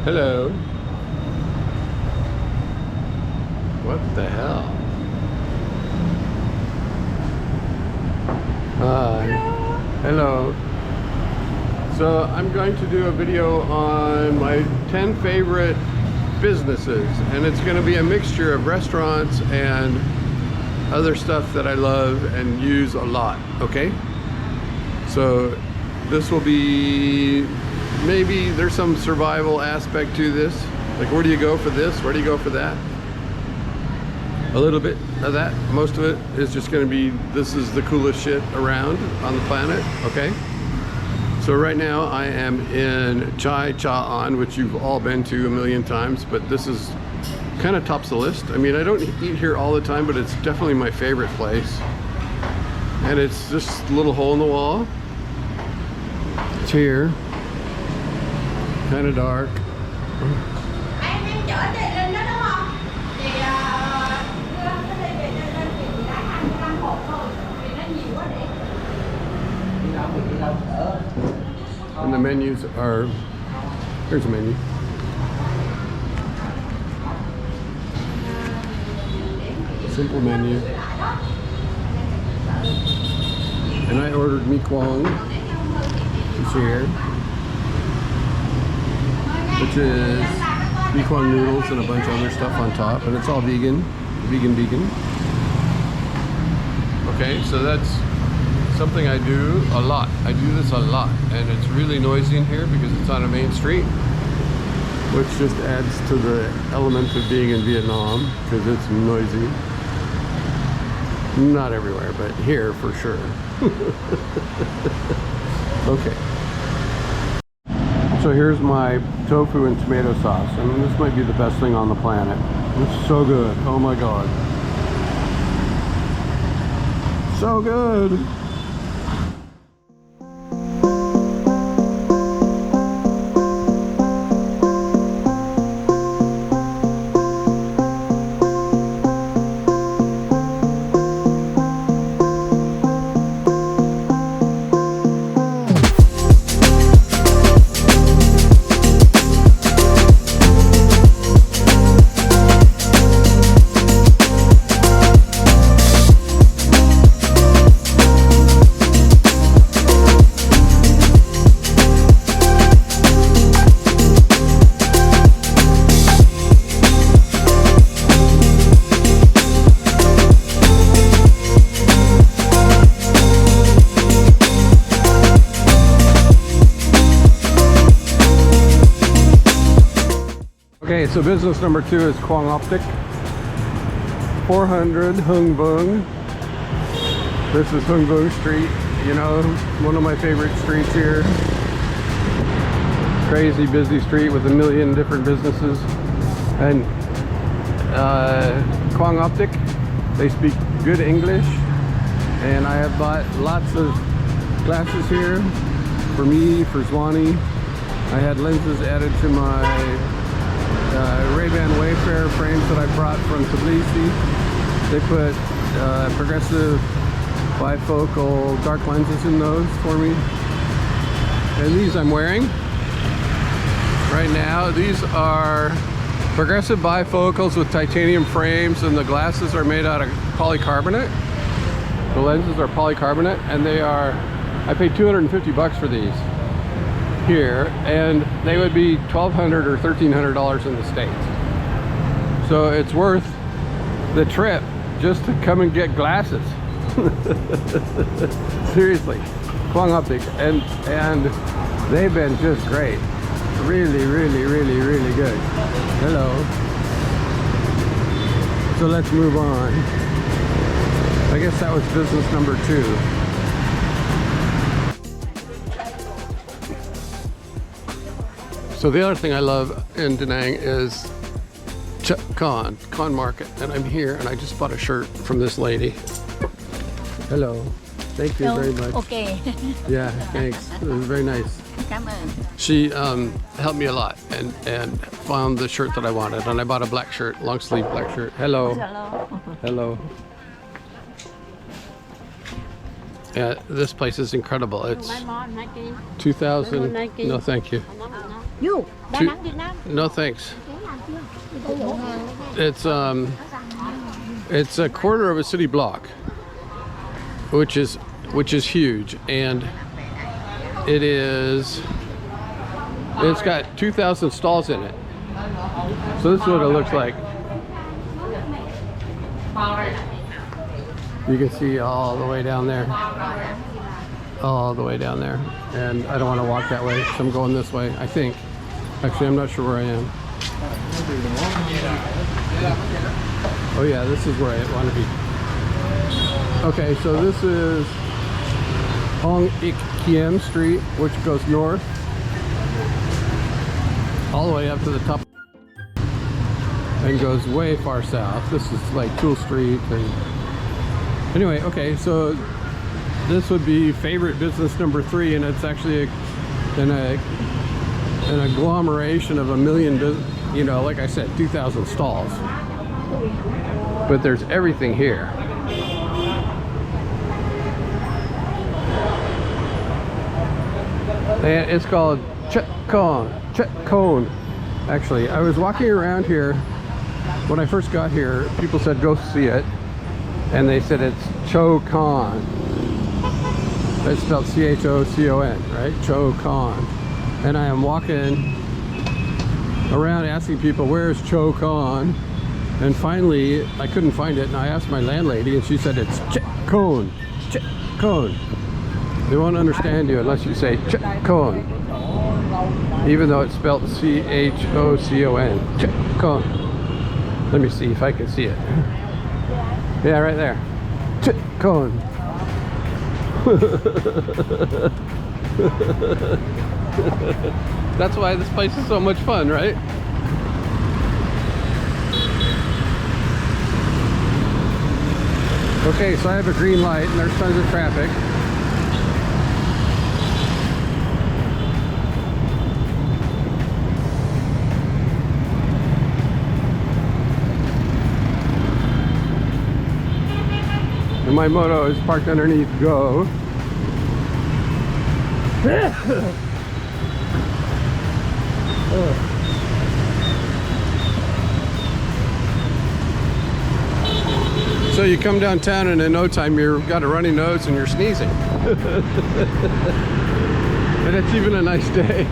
Hello. What the hell? Hi. Hello. So I'm going to do a video on my 10 favorite businesses, and it's going to be a mixture of restaurants and other stuff that I love and use a lot. Okay, so this will be, maybe there's some survival aspect to this, like where do you go for this, where do you go for that, a little bit of that. Most of it is just going to be, this is the coolest shit around on the planet. Okay, so right now I am in Chai Cha An, which you've all been to a million times, but this is kind of tops the list. I mean, I don't eat here all the time, but it's definitely my favorite place. And it's just a little hole in the wall. It's here. Kind of dark. And the menus are, here's a menu. Simple menu. And I ordered Mi Quang, it's here, which is Mi Quang noodles and a bunch of other stuff on top, and it's all vegan. Okay, so that's something I do a lot. I do this a lot, and it's really noisy in here because it's on a main street, which just adds to the element of being in Vietnam because it's noisy. Not everywhere, but here for sure. Okay. So here's my tofu and tomato sauce. I mean, this might be the best thing on the planet. It's so good. Oh my God. So good. Okay, so business number 2 is Quang Optic, 400 Hung Vuong. This is Hung Vuong Street, you know, one of my favorite streets here. Crazy busy street with a million different businesses. And Quang Optic, they speak good English, and I have bought lots of glasses here for me, for Swanee. I had lenses added to my Ray-Ban Wayfarer frames that I brought from Tbilisi. They put progressive bifocal dark lenses in those for me. And these I'm wearing right now. These are progressive bifocals with titanium frames, and the glasses are made out of polycarbonate. The lenses are polycarbonate, and they are, I paid 250 bucks for these here, and they would be $1,200 or $1,300 in the States. So it's worth the trip just to come and get glasses. Seriously, Quang Optic, and they've been just great. Really good. Hello. So let's move on. I guess that was business number 2. So the other thing I love in DaNang is ConCon Market, and I'm here, and I just bought a shirt from this lady. Hello. Thank you very much. Okay. Yeah, thanks. It was very nice. She helped me a lot and found the shirt that I wanted, and I bought a black shirt, long sleeve black shirt. Hello. Hello. Yeah, this place is incredible. It's 2000. No, thank you. You, Đà Nẵng Việt Nam. No thanks. Phục vụ hàng. It's a quarter of a city block, which is huge, and it's got 2,000 stalls in it. So this is what it looks like. You can see all the way down there. All the way down there. And I don't want to walk that way, so I'm going this way, I think. Actually, I'm not sure where I am. Oh yeah, this is where I want to be. Okay, so this is Quang Optic Street, which goes north all the way up to the top and goes way far south. This is like Tool Street. And anyway, okay, so this would be favorite business number 3, and it's actually an agglomeration of a million, you know, like I said, 2,000 stalls. But there's everything here. And it's called ConCon. Actually, I was walking around here when I first got here. People said go see it, and they said it's ConCon. It's spelled C-H-O-C-O-N, right? ConCon. And I am walking around asking people, where's ConCon? And finally, I couldn't find it, and I asked my landlady, and she said it's ConCon. They won't understand you unless you say ConCon, even though it's spelled C-H-O-C-O-N. ConCon. Let me see if I can see it. Yeah, right there. ConCon. That's why this place is so much fun, right? Okay, so I have a green light and there's tons of traffic. And my moto is parked underneath Go. So you come downtown and in no time you've got a runny nose and you're sneezing. And it's even a nice day.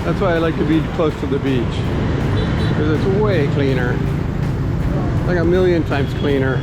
That's why I like to be close to the beach, because it's way cleaner, like a million times cleaner.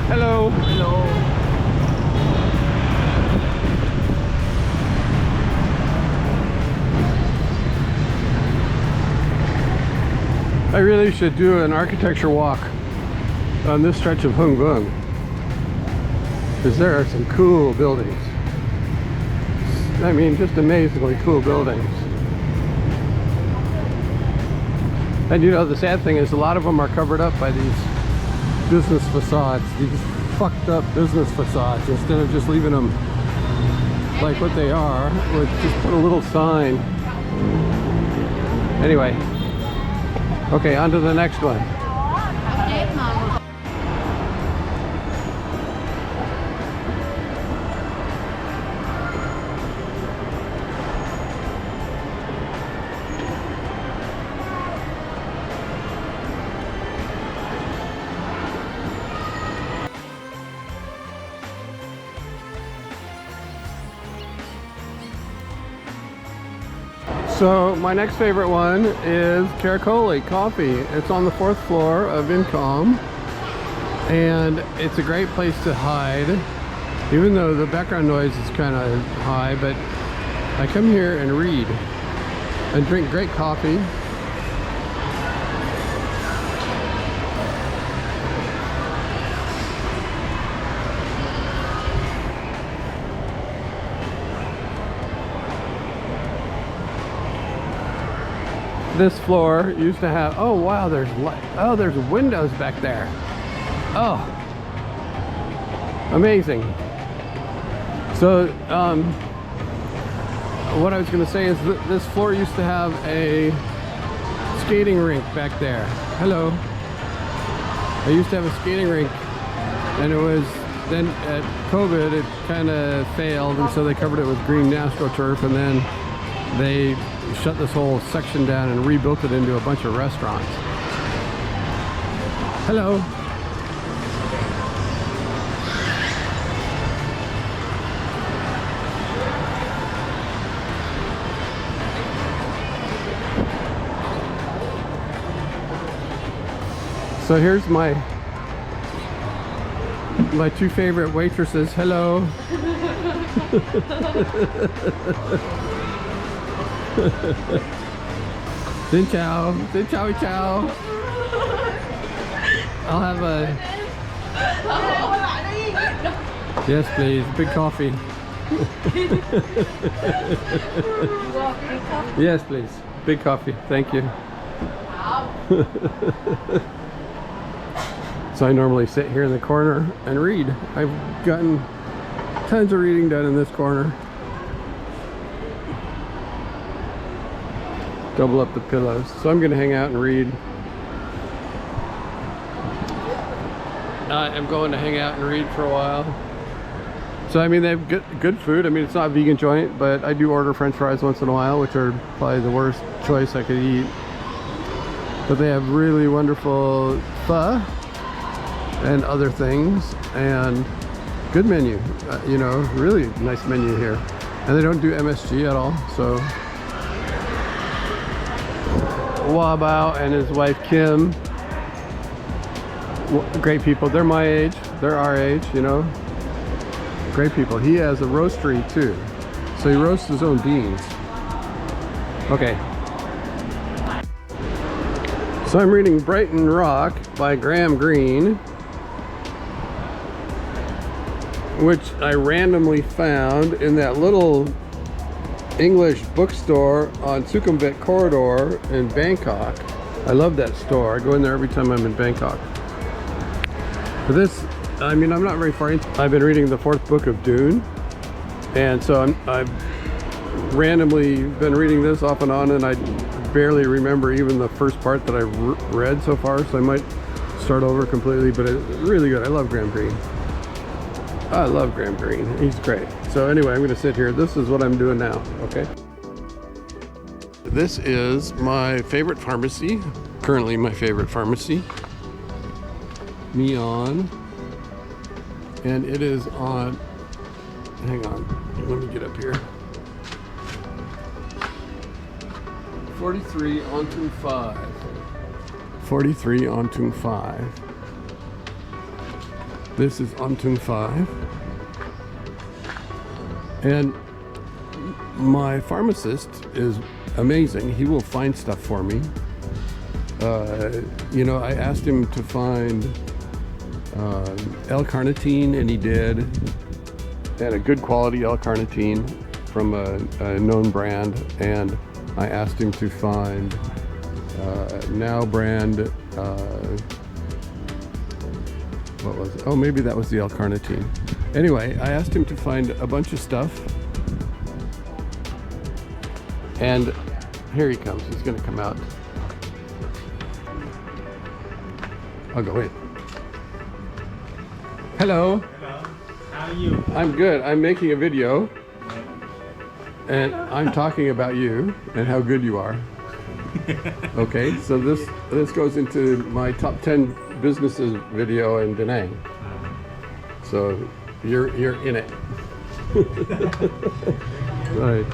Hello. Hello. I really should do an architecture walk on this stretch of Hung Bung, because there are some cool buildings. I mean, just amazingly cool buildings. And you know, the sad thing is a lot of them are covered up by these business facades, these fucked up business facades, instead of just leaving them like what they are, would just put a little sign. Anyway, okay, on to the next one. So my next favorite one is Caracoli Coffee. It's on the 4th floor of Income, and it's a great place to hide, even though the background noise is kind of high. But I come here and read and drink great coffee. This floor used to have, oh wow, there's light. Oh, there's windows back there. Oh, amazing. So what I was going to say is this floor used to have a skating rink back there. Hello. I used to have a skating rink, and it was then at COVID it kind of failed, and so they covered it with green astroturf, and then they shut this whole section down and rebuilt it into a bunch of restaurants. Hello. So here's my two favorite waitresses. Hello. Xin chào. Xin chào chào. I'll have a... Yes, please. Big coffee. Yes, please. Big coffee. Thank you. So I normally sit here in the corner and read. I've gotten tons of reading done in this corner. Double up the pillows. So I'm going to hang out and read. I'm going to hang out and read for a while. So I mean, they have good food. I mean, it's not a vegan joint, but I do order French fries once in a while, which are probably the worst choice I could eat. But they have really wonderful pho and other things, and good menu. You know, really nice menu here. And they don't do MSG at all, so. Wabao and his wife Kim, great people. They're my age, they're our age, you know. Great people. He has a roastery too, so he roasts his own beans. Okay. So I'm reading Brighton Rock by Graham Greene, which I randomly found in that little English bookstore on Sukhumvit Corridor in Bangkok. I love that store. I go in there every time I'm in Bangkok. For this, I mean, I'm not very far into. I've been reading the 4th book of Dune, and so I've randomly been reading this off and on, and I barely remember even the first part that I've read so far, so I might start over completely, but it's really good. I love Graham Greene. I love Graham Greene. He's great. So anyway, I'm going to sit here. This is what I'm doing now, okay? This is my favorite pharmacy, currently my favorite pharmacy, Neon, and it is on, hang on, let me get up here, 43 Ontung 5. 43 Ontung 5. This is Ontung 5. And my pharmacist is amazing. He will find stuff for me. You know, I asked him to find L-carnitine, and he did. And a good quality L-carnitine from a known brand. And I asked him to find Now brand, what was it? Oh, maybe that was the L-carnitine. Anyway, I asked him to find a bunch of stuff, and here he comes. He's going to come out. I'll go in. Hello. Hello. How are you? I'm good. I'm making a video, and I'm talking about you and how good you are. Okay, so this goes into my top 10 businesses video in DaNang. So you're in it. Right.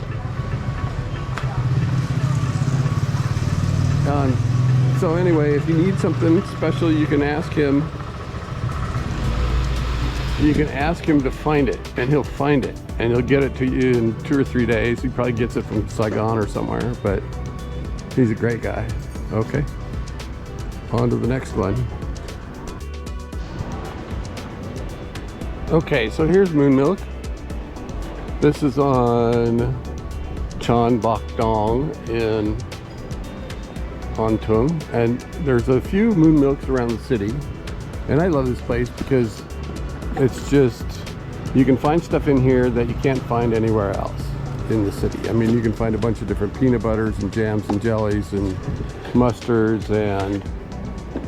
So anyway, if you need something special, you can ask him. You can ask him to find it, and he'll find it, and he'll get it to you in 2 or 3 days. He probably gets it from Saigon or somewhere, but he's a great guy. Okay, on to the next one. Okay, so here's Moon Milk. This is on Chan Bok Dong in Ontung, and there's a few Moon Milks around the city, and I love this place because it's just, you can find stuff in here that you can't find anywhere else in the city. I mean, you can find a bunch of different peanut butters and jams and jellies and mustards and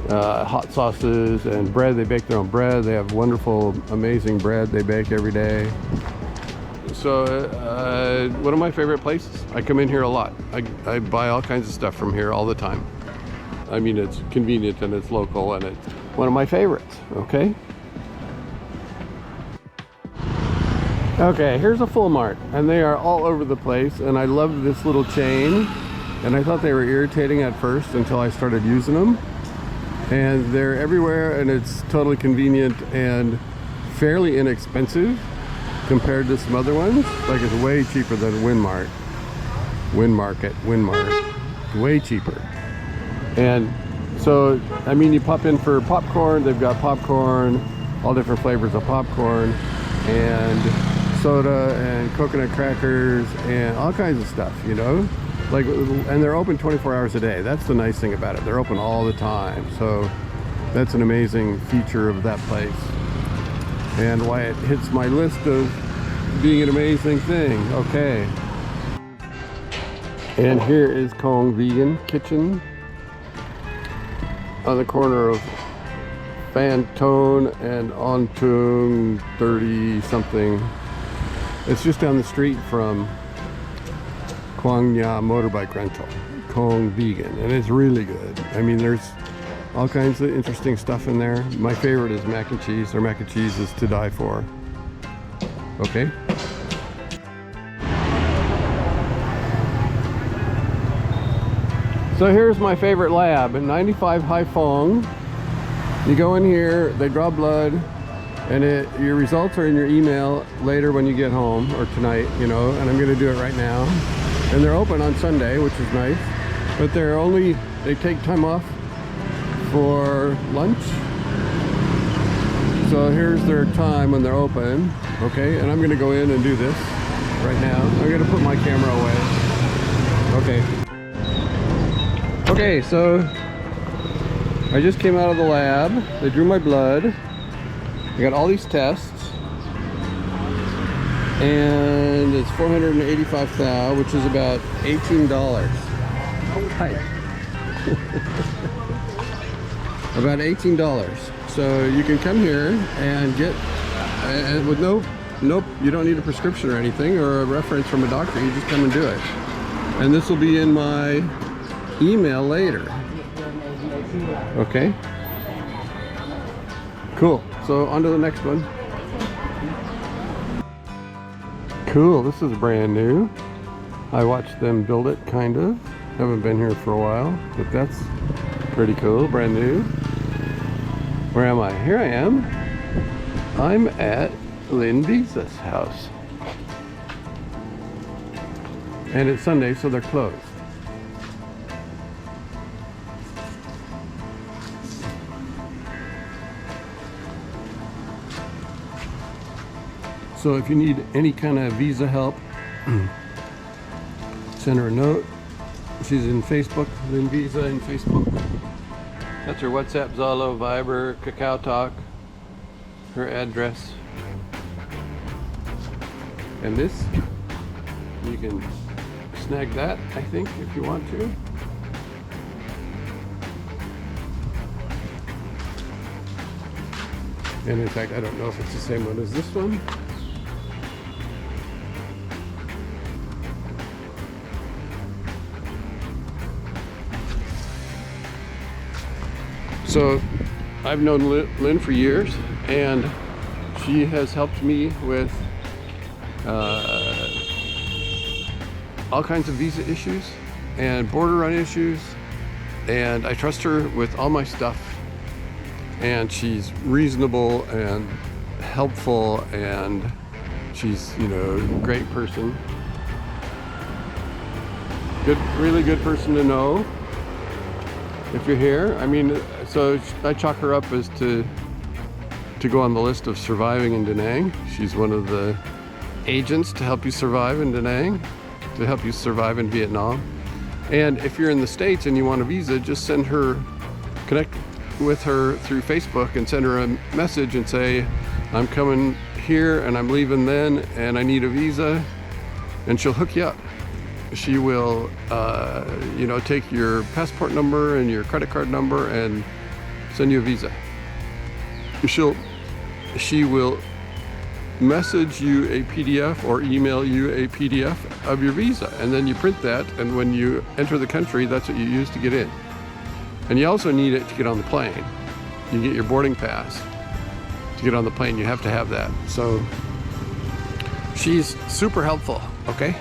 hot sauces and bread. They bake their own bread. They have wonderful, amazing bread they bake every day. So one of my favorite places. I come in here a lot. I buy all kinds of stuff from here all the time. I mean, it's convenient and it's local and it's one of my favorites, okay? Okay, here's a full Mart, and they are all over the place, and I love this little chain, and I thought they were irritating at first until I started using them. And they're everywhere, and it's totally convenient and fairly inexpensive compared to some other ones. Like, it's way cheaper than Winmart. Winmart. Way cheaper. And so, I mean, you pop in for popcorn. They've got popcorn, all different flavors of popcorn, and soda, and coconut crackers, and all kinds of stuff, you know? Like, and they're open 24 hours a day. That's the nice thing about it. They're open all the time. So that's an amazing feature of that place, and why it hits my list of being an amazing thing. Okay. And here is Quang Vegan Kitchen on the corner of Phantom and Ontung 30 something. It's just down the street from Quang motorbike rental, Quang Vegan, and it's really good. I mean, there's all kinds of interesting stuff in there. My favorite is mac and cheese. Their mac and cheese is to die for. Okay. So here's my favorite lab in 95 Haiphong. You go in here, they draw blood, and your results are in your email later when you get home, or tonight, you know, and I'm gonna do it right now. And they're open on Sunday, which is nice, but they take time off for lunch. So here's their time when they're open, okay? And I'm gonna go in and do this right now. I'm gonna put my camera away. Okay. Okay, so I just came out of the lab. They drew my blood. I got all these tests. And it's 485 thou, which is about $18. Hi. About $18. So you can come here and get, and with nope, you don't need a prescription or anything or a reference from a doctor. You just come and do it. And this will be in my email later. Okay. Cool. So on to the next one. Cool, this is brand new. I watched them build it, kind of. Haven't been here for a while, but that's pretty cool, brand new. Where am I? Here I am. I'm at Lynn Visa's house. And it's Sunday, so they're closed. So if you need any kind of visa help, send her a note. She's in Facebook, Lynn Visa in Facebook. That's her WhatsApp, Zalo, Viber, Kakao Talk, her address. And this, you can snag that, I think, if you want to. And in fact, I don't know if it's the same one as this one. So I've known Lynn for years, and she has helped me with all kinds of visa issues and border run issues, and I trust her with all my stuff, and she's reasonable and helpful, and she's, you know, a great person. Good, really good person to know if you're here. I mean, so I chalk her up as to go on the list of surviving in DaNang. She's one of the agents to help you survive in DaNang, to help you survive in Vietnam. And if you're in the States and you want a visa, just connect with her through Facebook and send her a message and say, I'm coming here and I'm leaving then and I need a visa, and she'll hook you up. She will, you know, take your passport number and your credit card number and send you a visa. She will message you a PDF or email you a PDF of your visa, and then you print that, and when you enter the country, that's what you use to get in. And you also need it to get on the plane. You get your boarding pass to get on the plane. You have to have that. So she's super helpful, okay?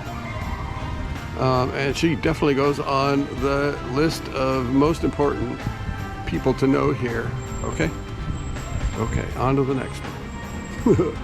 And she definitely goes on the list of most important people to know here, okay? Okay, on to the next one.